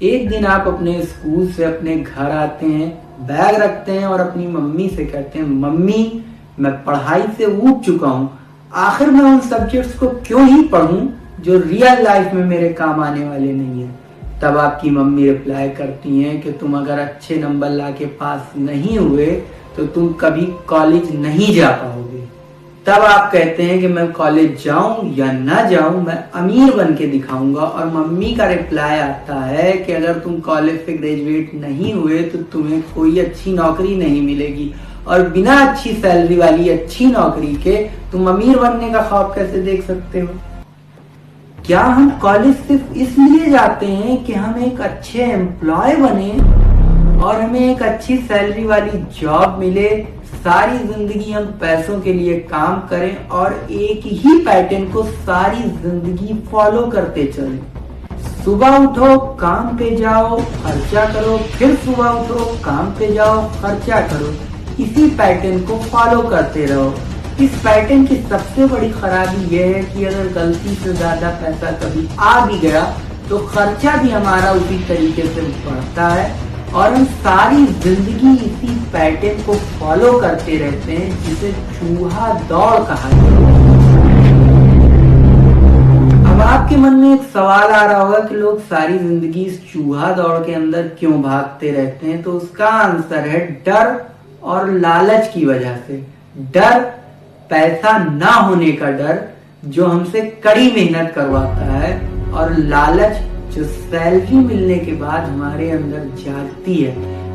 एक दिन आप अपने स्कूल से अपने घर आते हैं, बैग रखते हैं और अपनी मम्मी से कहते हैं, मम्मी मैं पढ़ाई से ऊब चुका हूँ, आखिर मैं उन सब्जेक्ट्स को क्यों ही पढ़ूं जो रियल लाइफ में मेरे काम आने वाले नहीं है। तब आपकी मम्मी रिप्लाई करती हैं कि तुम अगर अच्छे नंबर ला के पास नहीं हुए तो तुम कभी कॉलेज नहीं जा पाओगे। तब आप कहते हैं कि मैं कॉलेज जाऊं या ना जाऊं, मैं अमीर बन के दिखाऊंगा। और मम्मी का रिप्लाई आता है कि अगर तुम कॉलेज से ग्रेजुएट नहीं हुए तो तुम्हें कोई अच्छी नौकरी नहीं मिलेगी, और बिना अच्छी सैलरी वाली अच्छी नौकरी के तुम अमीर बनने का ख्वाब कैसे देख सकते हो। क्या हम कॉलेज सिर्फ इसलिए जाते हैं कि हम एक अच्छे एम्प्लॉय बने और हमें एक अच्छी सैलरी वाली जॉब मिले, सारी जिंदगी हम पैसों के लिए काम करें और एक ही पैटर्न को सारी जिंदगी फॉलो करते चलें? सुबह उठो, काम पे जाओ, खर्चा करो, फिर सुबह उठो, काम पे जाओ, खर्चा करो, इसी पैटर्न को फॉलो करते रहो। इस पैटर्न की सबसे बड़ी खराबी यह है कि अगर गलती से ज्यादा पैसा कभी आ भी गया तो खर्चा भी हमारा उसी तरीके से बढ़ता है और हम सारी जिंदगी इसी पैटर्न को फॉलो करते रहते हैं, जिसे चूहा दौड़ कहा जाता है। अब आपके मन में एक सवाल आ रहा होगा कि लोग सारी जिंदगी इस चूहा दौड़ के अंदर क्यों भागते रहते हैं, तो उसका आंसर है डर और लालच की वजह से। डर, पैसा ना होने का डर जो हमसे कड़ी मेहनत करवाता है, और लालच जो सैलरी मिलने के बाद हमारे अंदर जागती है।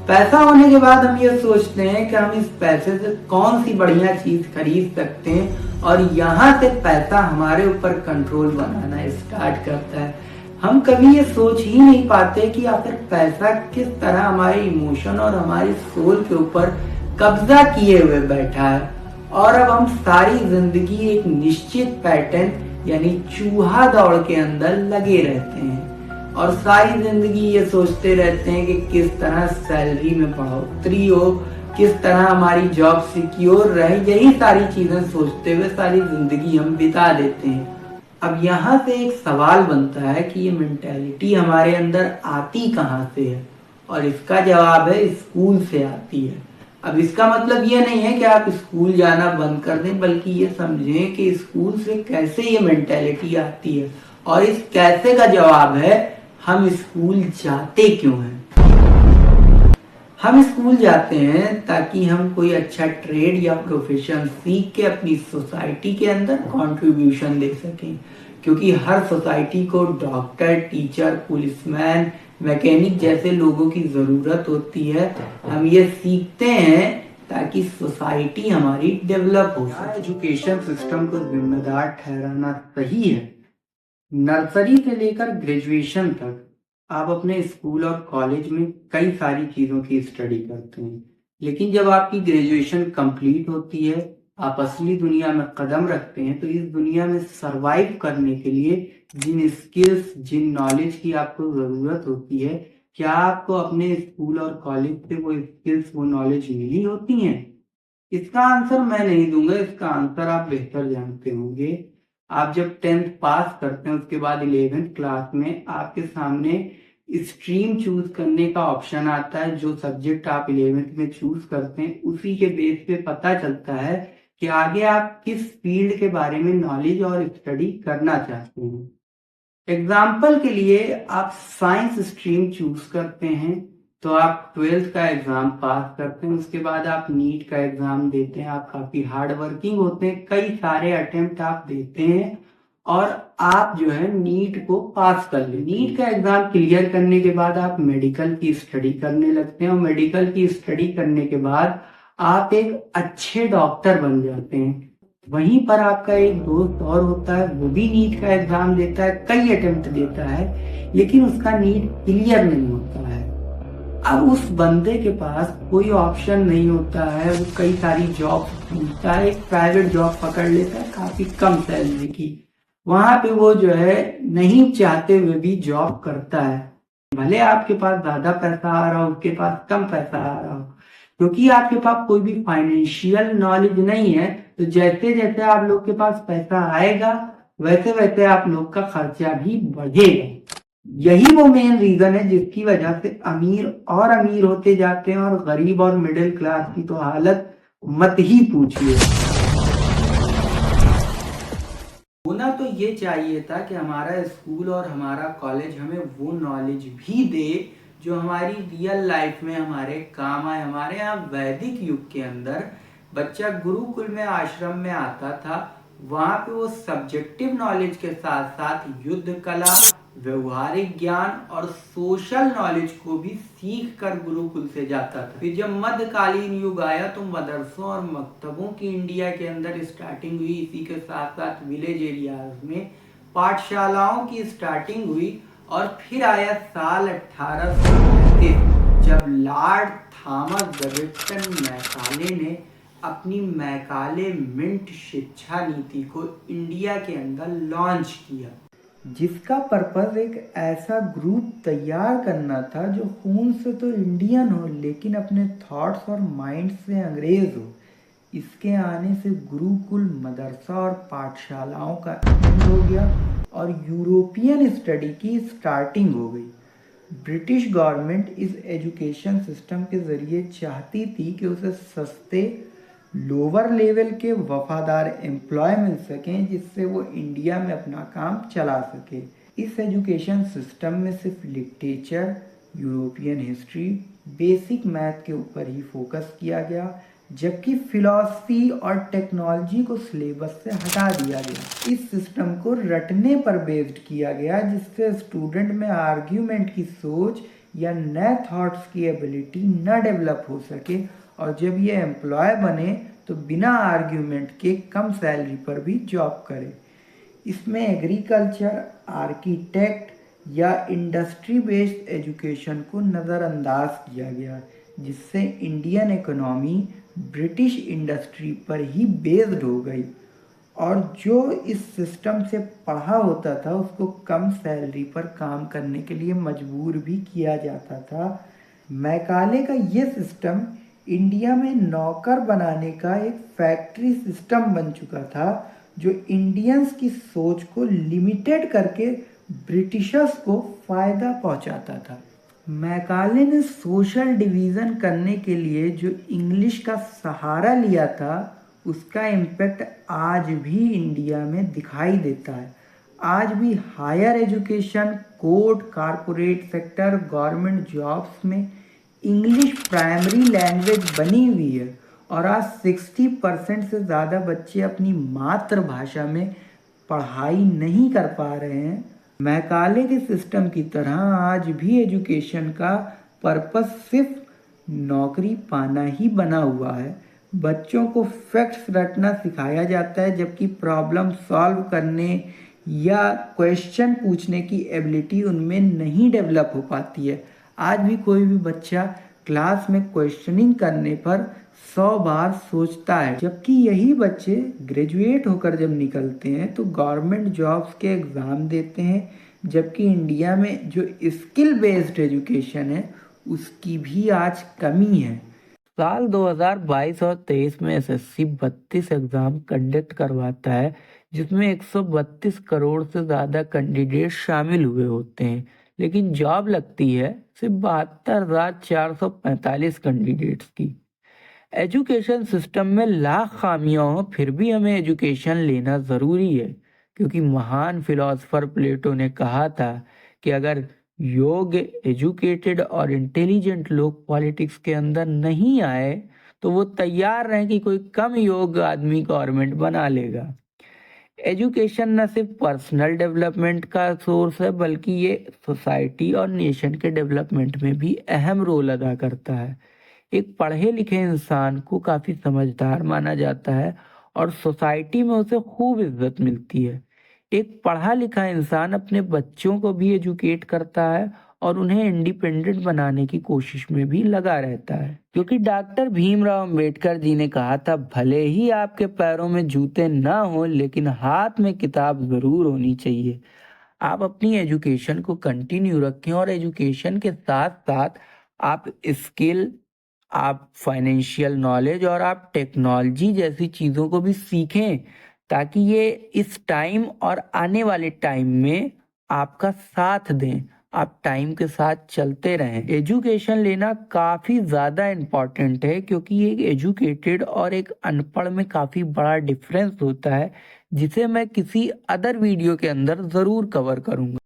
पैसा होने के बाद हम ये सोचते हैं कि हम इस पैसे से कौन सी बढ़िया चीज खरीद सकते हैं, और यहाँ से पैसा हमारे ऊपर कंट्रोल बनाना स्टार्ट करता है। हम कभी ये सोच ही नहीं पाते कि आखिर पैसा किस तरह हमारे इमोशन और हमारी सोल के ऊपर कब्जा किए हुए बैठा है, और अब हम सारी जिंदगी एक निश्चित पैटर्न यानी चूहा दौड़ के अंदर लगे रहते हैं, और सारी जिंदगी ये सोचते रहते हैं कि किस तरह सैलरी में बढ़ोतरी हो, किस तरह हमारी जॉब सिक्योर रहे। यही सारी चीजें सोचते हुए सारी जिंदगी हम बिता देते हैं। अब यहाँ से एक सवाल बनता है कि ये मेंटेलिटी हमारे अंदर आती कहाँ से है, और इसका जवाब है स्कूल से आती है। अब इसका मतलब ये नहीं है कि आप स्कूल जाना बंद कर दें, बल्कि ये समझें कि स्कूल से कैसे ये मेंटेलिटी आती है, और इस कैसे का जवाब है हम स्कूल जाते क्यों हैं। हम स्कूल जाते हैं ताकि हम कोई अच्छा ट्रेड या प्रोफेशन सीख के अपनी सोसाइटी के अंदर कंट्रीब्यूशन दे सकें, क्योंकि हर सोसाइटी को डॉक्टर, टीचर, पुलिसमैन, मैकेनिक जैसे लोगों की जरूरत होती है। हम ये सीखते हैं ताकि सोसाइटी हमारी डेवलप हो सके। एजुकेशन सिस्टम को जिम्मेदार ठहराना सही है। नर्सरी से लेकर ग्रेजुएशन तक आप अपने स्कूल और कॉलेज में कई सारी चीजों की स्टडी करते हैं, लेकिन जब आपकी ग्रेजुएशन कंप्लीट होती है, आप असली दुनिया में कदम रखते हैं, तो इस दुनिया में सरवाइव करने के लिए जिन स्किल्स, जिन नॉलेज की आपको जरूरत होती है, क्या आपको अपने स्कूल और कॉलेज से वो स्किल्स, वो नॉलेज मिली होती हैं? इसका आंसर मैं नहीं दूंगा, इसका आंसर आप बेहतर जानते होंगे। आप जब 10th पास करते हैं, उसके बाद 11th क्लास में आपके सामने स्ट्रीम चूज करने का ऑप्शन आता है। जो सब्जेक्ट आप 11th में चूज करते हैं, उसी के बेस पे पता चलता है कि आगे आप किस फील्ड के बारे में नॉलेज और स्टडी करना चाहते हैं। एग्जाम्पल के लिए आप साइंस स्ट्रीम चूज करते हैं, तो आप 12th का एग्जाम पास करते हैं, उसके बाद आप नीट का एग्जाम देते हैं। आप काफी हार्ड वर्किंग होते हैं, कई सारे अटेम्प्ट आप देते हैं, और आप जो है नीट को पास कर लेते हैं। नीट का एग्जाम क्लियर करने के बाद आप मेडिकल की स्टडी करने लगते हैं, और मेडिकल की स्टडी करने के बाद आप एक अच्छे डॉक्टर बन जाते हैं। वहीं पर आपका एक दोस्त और होता है, वो भी नीट का एग्जाम देता है, कई अटेम्प्ट देता है, लेकिन उसका नीट क्लियर नहीं होता है। अब उस बंदे के पास कोई ऑप्शन नहीं होता है, वो कई सारी जॉब ढूंढता है, एक प्राइवेट जॉब पकड़ लेता है काफी कम सैलरी की। वहां पे वो जो है नहीं चाहते हुए भी जॉब करता है, भले आपके पास ज्यादा पैसा आ रहा हो, उसके पास कम पैसा आ रहा हो, क्योंकि आपके पास कोई भी फाइनेंशियल नॉलेज नहीं है। तो जैसे जैसे आप लोग के पास पैसा आएगा, वैसे वैसे आप लोग का खर्चा भी बढ़ेगा। यही वो मेन रीजन है जिसकी वजह से अमीर और अमीर होते जाते हैं और गरीब और मिडिल क्लास की तो हालत मत ही पूछिए। होना तो ये चाहिए था कि हमारा स्कूल और हमारा कॉलेज हमें वो नॉलेज भी दे जो हमारी रियल लाइफ में हमारे काम आए। हमारे यहाँ वैदिक युग के अंदर बच्चा गुरुकुल में आश्रम में आता था, वहाँ पे वो सब्जेक्टिव नॉलेज के साथ साथ युद्ध कला, व्यवहारिक ज्ञान और सोशल नॉलेज को भी सीख कर गुरुकुल से जाता था। फिर जब मध्यकालीन युग आया तो मदरसों और मकतबों की इंडिया के अंदर स्टार्टिंग हुई। इसी के साथ साथ विलेज एरियाज में पाठशालाओं की स्टार्टिंग हुई। और फिर आया साल 1835 जब लॉर्ड थॉमस जैक्सन मैकाले ने अपनी मैकाले मिंट शिक्षा नीति को इंडिया के अंदर लॉन्च किया, जिसका पर्पस एक ऐसा ग्रुप तैयार करना था जो खून से तो इंडियन हो लेकिन अपने थॉट्स और माइंड से अंग्रेज हो। इसके आने से गुरुकुल मदरसा और पाठशालाओं का एंड हो गया और यूरोपियन स्टडी की स्टार्टिंग हो गई। ब्रिटिश गवर्नमेंट इस एजुकेशन सिस्टम के ज़रिए चाहती थी कि उसे सस्ते लोअर लेवल के वफादार एम्प्लॉय मिल सकें जिससे वो इंडिया में अपना काम चला सके। इस एजुकेशन सिस्टम में सिर्फ literature, European history, basic math के ऊपर ही फोकस किया गया, जबकि फिलॉसफी और टेक्नोलॉजी को सिलेबस से हटा दिया गया। इस सिस्टम को रटने पर बेस्ड किया गया जिससे स्टूडेंट में आर्ग्यूमेंट की सोच या नए थॉट्स की एबिलिटी न डेवलप हो सके और जब ये एम्प्लॉय बने तो बिना आर्ग्यूमेंट के कम सैलरी पर भी जॉब करे। इसमें एग्रीकल्चर, आर्किटेक्ट या इंडस्ट्री बेस्ड एजुकेशन को नज़रअंदाज किया गया जिससे इंडियन इकोनॉमी ब्रिटिश इंडस्ट्री पर ही बेस्ड हो गई और जो इस सिस्टम से पढ़ा होता था उसको कम सैलरी पर काम करने के लिए मजबूर भी किया जाता था। मैकाले का ये सिस्टम इंडिया में नौकर बनाने का एक फैक्ट्री सिस्टम बन चुका था जो इंडियंस की सोच को लिमिटेड करके ब्रिटिशर्स को फ़ायदा पहुंचाता था। मैकाले ने सोशल डिवीज़न करने के लिए जो इंग्लिश का सहारा लिया था उसका इम्पैक्ट आज भी इंडिया में दिखाई देता है। आज भी higher education, court, corporate sector, government jobs में इंग्लिश प्राइमरी लैंग्वेज बनी हुई है और आज 60% से ज़्यादा बच्चे अपनी मातृभाषा में पढ़ाई नहीं कर पा रहे हैं। मैकाले के सिस्टम की तरह आज भी एजुकेशन का पर्पस सिर्फ नौकरी पाना ही बना हुआ है। बच्चों को फैक्ट्स रटना सिखाया जाता है जबकि प्रॉब्लम सॉल्व करने या क्वेश्चन पूछने की एबिलिटी उनमें नहीं डेवलप हो पाती है। आज भी कोई भी बच्चा क्लास में क्वेश्चनिंग करने पर 100 बार सोचता है, जबकि यही बच्चे ग्रेजुएट होकर जब निकलते हैं तो गवर्नमेंट जॉब्स के एग्ज़ाम देते हैं, जबकि इंडिया में जो स्किल बेस्ड एजुकेशन है उसकी भी आज कमी है। साल 2022 और 23 में एसएससी 32 एग्ज़ाम कंडक्ट करवाता है जिसमें 132 करोड़ से ज़्यादा कैंडिडेट शामिल हुए होते हैं, लेकिन जॉब लगती है सिर्फ 72,445 कैंडिडेट्स की। एजुकेशन सिस्टम में लाख खामियां हों फिर भी हमें एजुकेशन लेना ज़रूरी है, क्योंकि महान फिलोसफर प्लेटो ने कहा था कि अगर योग्य, एजुकेटेड और इंटेलिजेंट लोग पॉलिटिक्स के अंदर नहीं आए तो वो तैयार रहें कि कोई कम योग्य आदमी गवर्नमेंट बना लेगा। एजुकेशन न सिर्फ पर्सनल डेवलपमेंट का सोर्स है बल्कि ये सोसाइटी और नेशन के डेवलपमेंट में भी अहम रोल अदा करता है। एक पढ़े लिखे इंसान को काफ़ी समझदार माना जाता है और सोसाइटी में उसे खूब इज्जत मिलती है। एक पढ़ा लिखा इंसान अपने बच्चों को भी एजुकेट करता है और उन्हें इंडिपेंडेंट बनाने की कोशिश में भी लगा रहता है, क्योंकि डॉक्टर भीमराव अंबेडकर जी ने कहा था, भले ही आपके पैरों में जूते ना हो लेकिन हाथ में किताब ज़रूर होनी चाहिए। आप अपनी एजुकेशन को कंटिन्यू रखें और एजुकेशन के साथ साथ आप स्किल, आप फाइनेंशियल नॉलेज और आप टेक्नोलॉजी जैसी चीज़ों को भी सीखें ताकि ये इस टाइम और आने वाले टाइम में आपका साथ दें। आप टाइम के साथ चलते रहें। एजुकेशन लेना काफ़ी ज़्यादा इम्पॉर्टेंट है, क्योंकि एक एजुकेटेड और एक अनपढ़ में काफ़ी बड़ा डिफरेंस होता है, जिसे मैं किसी अदर वीडियो के अंदर ज़रूर कवर करूँगा।